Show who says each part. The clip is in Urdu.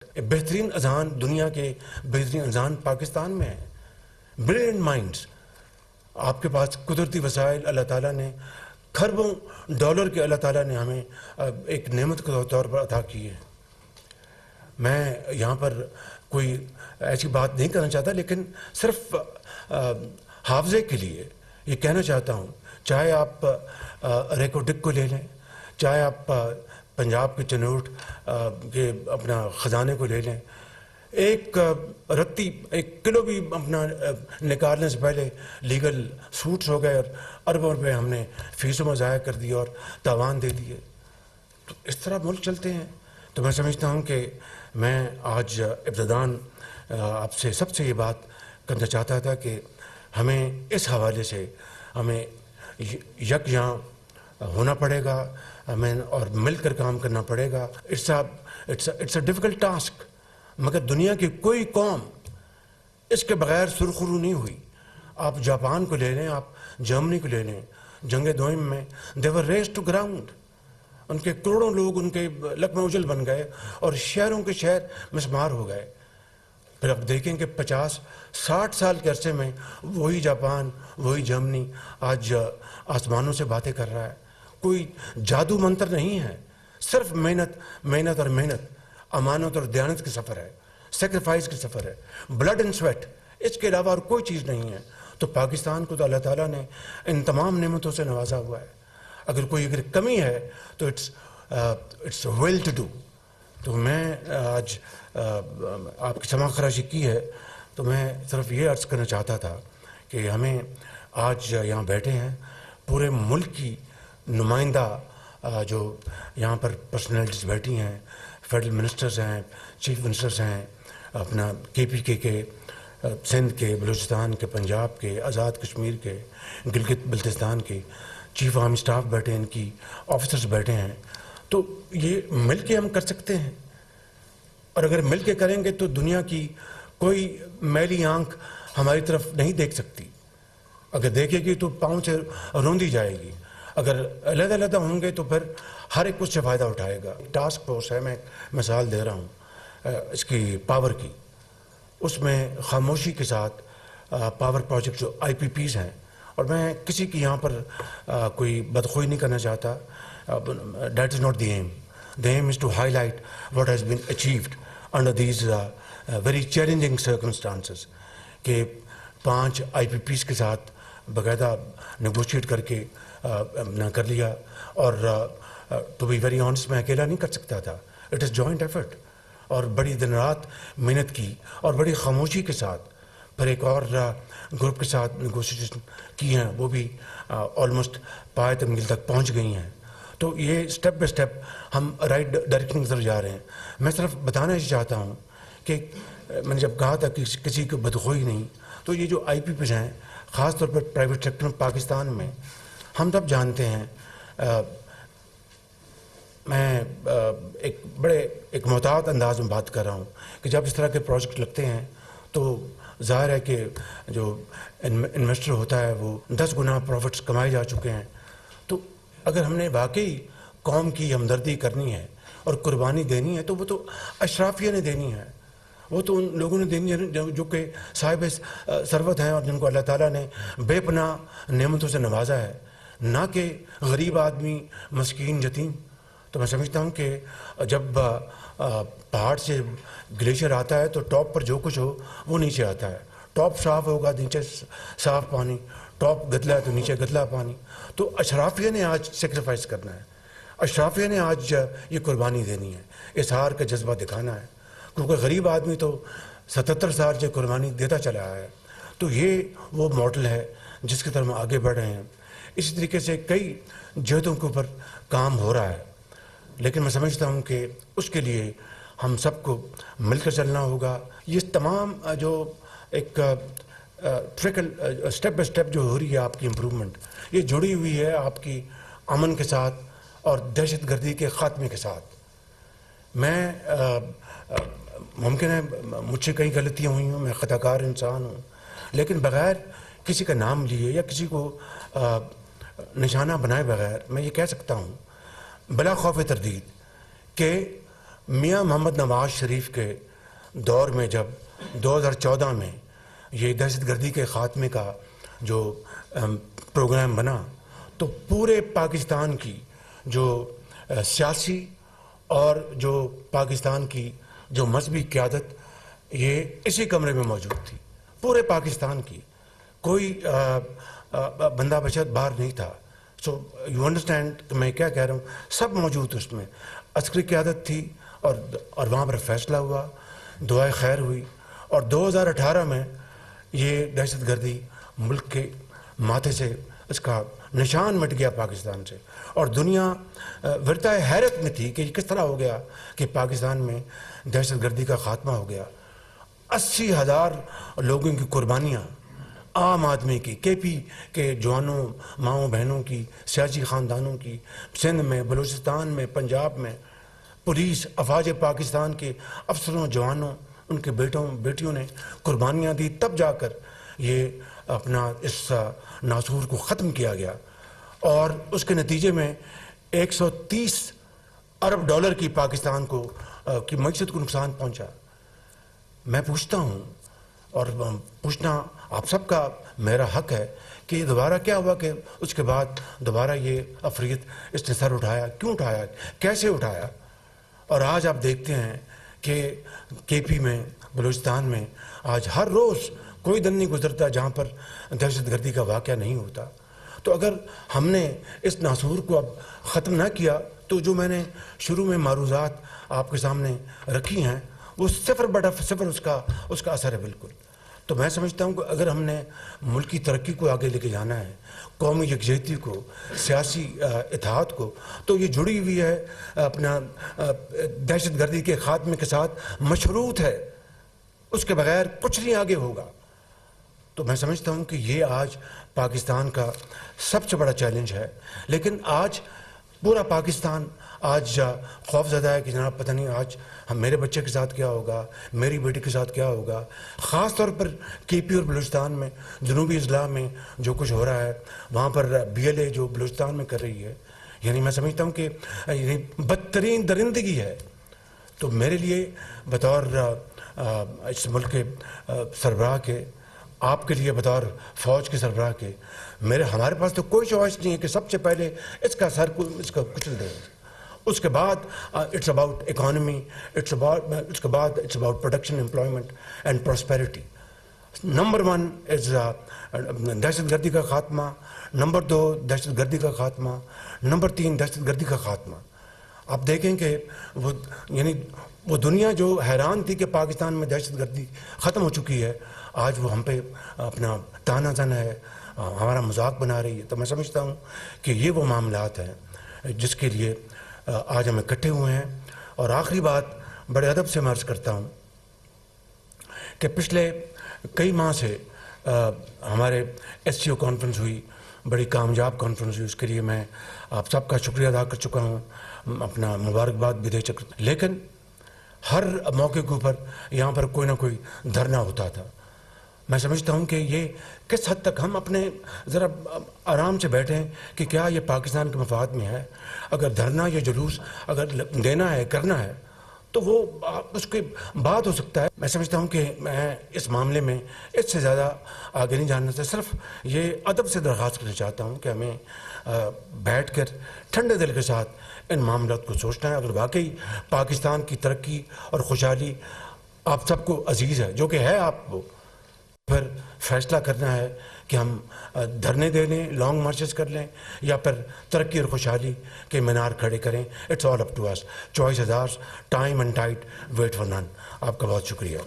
Speaker 1: بہترین اذان دنیا کے بہترین اذان پاکستان میں ہے. Brilliant minds. آپ کے پاس قدرتی وسائل اللہ تعالیٰ نے کھربوں ڈالر کے اللہ تعالیٰ نے ہمیں ایک نعمت کے طور پر عطا کی ہے. میں یہاں پر کوئی ایسی بات نہیں کرنا چاہتا، لیکن صرف حافظے کے لیے یہ کہنا چاہتا ہوں، چاہے آپ ریکو ڈک کو لے لیں، چاہے آپ پنجاب کے چنوٹ کے اپنا خزانے کو لے لیں، ایک رتی 1 کلو بھی اپنا نکالنے سے پہلے لیگل سوٹس ہو گئے اور اربوں روپے ہم نے فیسوں میں ضائع کر دیے اور تاوان دے دیے. تو اس طرح ملک چلتے ہیں. تو میں سمجھتا ہوں کہ میں آج ابتداً آپ سے سب سے یہ بات کرنا چاہتا تھا کہ ہمیں اس حوالے سے ہمیں یکجاں ہونا پڑے گا، ہمیں اور مل کر کام کرنا پڑے گا. اٹس اے ڈیفیکلٹ ٹاسک، مگر دنیا کی کوئی قوم اس کے بغیر سرخرو نہیں ہوئی. آپ جاپان کو لے لیں، آپ جرمنی کو لے لیں، جنگ دوئم میں دے ور ریزڈ ٹو گراؤنڈ. ان کے کروڑوں لوگ ان کے لقمہ اجل بن گئے اور شہروں کے شہر مسمار ہو گئے. پھر آپ دیکھیں کہ 50-60 سال کے عرصے میں وہی جاپان، وہی جرمنی آج آسمانوں سے باتیں کر رہا ہے. کوئی جادو منتر نہیں ہے، صرف محنت اور محنت، امانت اور دیانت کے سفر ہے، سیکریفائس کے سفر ہے، بلڈ اینڈ سویٹ. اس کے علاوہ اور کوئی چیز نہیں ہے. تو پاکستان کو تو اللہ تعالیٰ نے ان تمام نعمتوں سے نوازا ہوا ہے. اگر کمی ہے تو اٹس ویل ٹو ڈو. تو میں آج آپ کی سماع خراشی کی ہے تو میں صرف یہ عرض کرنا چاہتا تھا کہ ہمیں آج یہاں بیٹھے ہیں پورے ملک کی نمائندہ جو یہاں پر پرسنالٹیز بیٹھی ہیں، فیڈرل منسٹرز ہیں، چیف منسٹرز ہیں، اپنا KPK کے، سندھ کے، بلوچستان کے، پنجاب کے، آزاد کشمیر کے، گلگت بلتستان کے چیف آرمی سٹاف بیٹھے ہیں، ان کی آفیسرز بیٹھے ہیں. تو یہ مل کے ہم کر سکتے ہیں، اور اگر مل کے کریں گے تو دنیا کی کوئی میلی آنکھ ہماری طرف نہیں دیکھ سکتی. اگر دیکھے گی تو پاؤں سے روندی جائے گی. اگر علیحدہ علیحدہ ہوں گے تو پھر ہر ایک اس سے فائدہ اٹھائے گا. ٹاسک فورس ہے، میں مثال دے رہا ہوں اس کی پاور کی. اس میں خاموشی کے ساتھ پاور پروجیکٹ جو IPPs ہیں، اور میں کسی کی یہاں پر کوئی بدخوئی نہیں کرنا چاہتا. That is not the aim. The aim is to highlight what has been achieved under these very challenging circumstances. کہ 5 IPPs کے ساتھ باقاعدہ نیگوشیٹ کر کے کر لیا. اور to be very honest میں اکیلا نہیں کر سکتا تھا. It is joint effort. اور بڑی دن رات محنت کی اور بڑی خاموشی کے ساتھ پھر ایک اور گروپ کے ساتھ نیگوشیشن کی ہیں، وہ بھی آلموسٹ پائے تنگل تک پہنچ گئی ہیں. تو یہ اسٹیپ بائی اسٹیپ ہم رائٹ ڈائریکشن کی طرف جا رہے ہیں. میں صرف بتانا ہی چاہتا ہوں کہ میں نے جب کہا تھا کہ کسی کو بدخوئی نہیں، تو یہ جو IPPs ہیں خاص طور پر پرائیویٹ سیکٹر میں پاکستان میں ہم سب جانتے ہیں. میں ایک محتاط انداز میں بات کر رہا ہوں کہ جب اس طرح کے پروجیکٹ لگتے ہیں تو ظاہر ہے کہ جو انویسٹر ہوتا ہے وہ 10 گنا پروفٹس کمائے جا چکے ہیں. تو اگر ہم نے واقعی قوم کی ہمدردی کرنی ہے اور قربانی دینی ہے تو وہ تو اشرافیہ نے دینی ہے. وہ تو ان لوگوں نے دینی ہے جو کہ صاحب ثروت ہیں اور جن کو اللہ تعالیٰ نے بے پناہ نعمتوں سے نوازا ہے، نہ کہ غریب آدمی، مسکین، یتیم. تو میں سمجھتا ہوں کہ جب پہاڑ سے گلیشیئر آتا ہے تو ٹاپ پر جو کچھ ہو وہ نیچے آتا ہے. ٹاپ صاف ہوگا، نیچے صاف پانی. ٹاپ گدلا ہے تو نیچے گدلا پانی. تو اشرافیہ نے آج سیکریفائس کرنا ہے. اشرافیہ نے آج یہ قربانی دینی ہے، اظہار کا جذبہ دکھانا ہے. کیونکہ غریب آدمی تو 77 سال سے قربانی دیتا چلا آیا ہے. تو یہ وہ ماڈل ہے جس کی طرف ہم آگے بڑھ رہے ہیں. اسی طریقے سے کئی جہتوں کے اوپر کام ہو رہا ہے، لیکن میں سمجھتا ہوں کہ اس کے لیے ہم سب کو مل کر چلنا ہوگا. یہ تمام جو ایک ٹرکل اسٹیپ بائی اسٹیپ جو ہو رہی ہے آپ کی امپرومنٹ، یہ جڑی ہوئی ہے آپ کی امن کے ساتھ اور دہشت گردی کے خاتمے کے ساتھ. میں ممکن ہے مجھ سے کئی غلطیاں ہوئی ہوں، میں خطا کار انسان ہوں، لیکن بغیر کسی کا نام لیے یا کسی کو نشانہ بنائے بغیر میں یہ کہہ سکتا ہوں بلا خوف تردید کہ میاں محمد نواز شریف کے دور میں جب 2014 میں یہ دہشت گردی کے خاتمے کا جو پروگرام بنا تو پورے پاکستان کی جو سیاسی اور جو پاکستان کی جو مذہبی قیادت یہ اسی کمرے میں موجود تھی. پورے پاکستان کی کوئی بندہ بچت باہر نہیں تھا. سو یو انڈرسٹینڈ کہ میں کیا کہہ رہا ہوں. سب موجود اس میں. عسکری قیادت تھی اور وہاں پر فیصلہ ہوا, دعائے خیر ہوئی, اور 2018 میں یہ دہشت گردی ملک کے ماتھے سے اس کا نشان مٹ گیا پاکستان سے, اور دنیا ورتائے حیرت میں تھی کہ یہ کس طرح ہو گیا کہ پاکستان میں دہشت گردی کا خاتمہ ہو گیا. 80,000 لوگوں کی قربانیاں, عام آدمی کی, کے پی کے جوانوں ماؤں بہنوں کی, سیاسی خاندانوں کی, سندھ میں, بلوچستان میں, پنجاب میں, پولیس افواج پاکستان کے افسروں, جوانوں, ان کے بیٹیوں نے قربانیاں دی, تب جا کر یہ اپنا اس ناسور کو ختم کیا گیا. اور اس کے نتیجے میں 130 ارب ڈالر کی پاکستان کو کی معیشت کو نقصان پہنچا. میں پوچھتا ہوں, اور پوچھنا آپ سب کا میرا حق ہے, کہ یہ دوبارہ کیا ہوا کہ اس کے بعد دوبارہ یہ افریت اس نے سر اٹھایا, کیوں اٹھایا, کیسے اٹھایا. اور آج آپ دیکھتے ہیں کہ کے پی میں, بلوچستان میں آج ہر روز کوئی دن نہیں گزرتا جہاں پر دہشت گردی کا واقعہ نہیں ہوتا. تو اگر ہم نے اس ناسور کو اب ختم نہ کیا تو جو میں نے شروع میں معروضات آپ کے سامنے رکھی ہیں وہ 0/0 اس کا اثر ہے بالکل. تو میں سمجھتا ہوں کہ اگر ہم نے ملک کی ترقی کو آگے لے کے جانا ہے, قومی یکجہتی کو, سیاسی اتحاد کو, تو یہ جڑی ہوئی ہے اپنا دہشت گردی کے خاتمے کے ساتھ, مشروط ہے. اس کے بغیر کچھ نہیں آگے ہوگا. تو میں سمجھتا ہوں کہ یہ آج پاکستان کا سب سے بڑا چیلنج ہے. لیکن آج پورا پاکستان آج خوف زدہ ہے کہ جناب پتہ نہیں آج میرے بچے کے ساتھ کیا ہوگا, میری بیٹی کے ساتھ کیا ہوگا. خاص طور پر کے پی اور بلوچستان میں, جنوبی اضلاع میں جو کچھ ہو رہا ہے, وہاں پر BLA جو بلوچستان میں کر رہی ہے, یعنی میں سمجھتا ہوں کہ بدترین درندگی ہے. تو میرے لیے بطور اس ملک کے سربراہ کے, آپ کے لیے بطور فوج کے سربراہ کے, ہمارے پاس تو کوئی چوائس نہیں ہے کہ سب سے پہلے اس کا کچل دیں. اس کے بعد اٹس اباؤٹ اکانومی, اس کے بعد it's about production, employment and prosperity. Number 1 is دہشت گردی کا خاتمہ, نمبر 2 دہشت گردی کا خاتمہ, نمبر 3 دہشت گردی کا خاتمہ. آپ دیکھیں کہ وہ دنیا جو حیران تھی کہ پاکستان میں دہشت گردی ختم ہو چکی ہے, آج وہ ہم پہ اپنا تانا زن ہے, ہمارا مذاق بنا رہی ہے. تو میں سمجھتا ہوں کہ یہ وہ معاملات ہیں جس کے لیے آج ہم اکٹھے ہوئے ہیں. اور آخری بات بڑے ادب سے میں عرض کرتا ہوں کہ پچھلے کئی ماہ سے ہمارے SCO کانفرنس ہوئی, بڑی کامیاب کانفرنس ہوئی. اس کے لیے میں آپ سب کا شکریہ ادا کر چکا ہوں, اپنا مبارکباد بھی دے چکا. لیکن ہر موقع کے اوپر یہاں پر کوئی نہ کوئی دھرنا ہوتا تھا. میں سمجھتا ہوں کہ یہ کس حد تک ہم اپنے ذرا آرام سے بیٹھیں کہ کیا یہ پاکستان کے مفاد میں ہے. اگر دھرنا یا جلوس اگر دینا ہے, کرنا ہے, تو وہ اس کے بعد ہو سکتا ہے. میں سمجھتا ہوں کہ میں اس معاملے میں اس سے زیادہ آگے نہیں جاننا چاہتا. صرف یہ ادب سے درخواست کرنا چاہتا ہوں کہ ہمیں بیٹھ کر ٹھنڈے دل کے ساتھ ان معاملات کو سوچنا ہے. اگر واقعی پاکستان کی ترقی اور خوشحالی آپ سب کو عزیز ہے, جو کہ ہے آپ کو, پھر فیصلہ کرنا ہے کہ ہم دھرنے دے لیں, لانگ مارچز کر لیں, یا پھر ترقی اور خوشحالی کے مینار کھڑے کریں. It's all up to us. Choice is ours, time and tide, wait for none. آپ کا بہت شکریہ.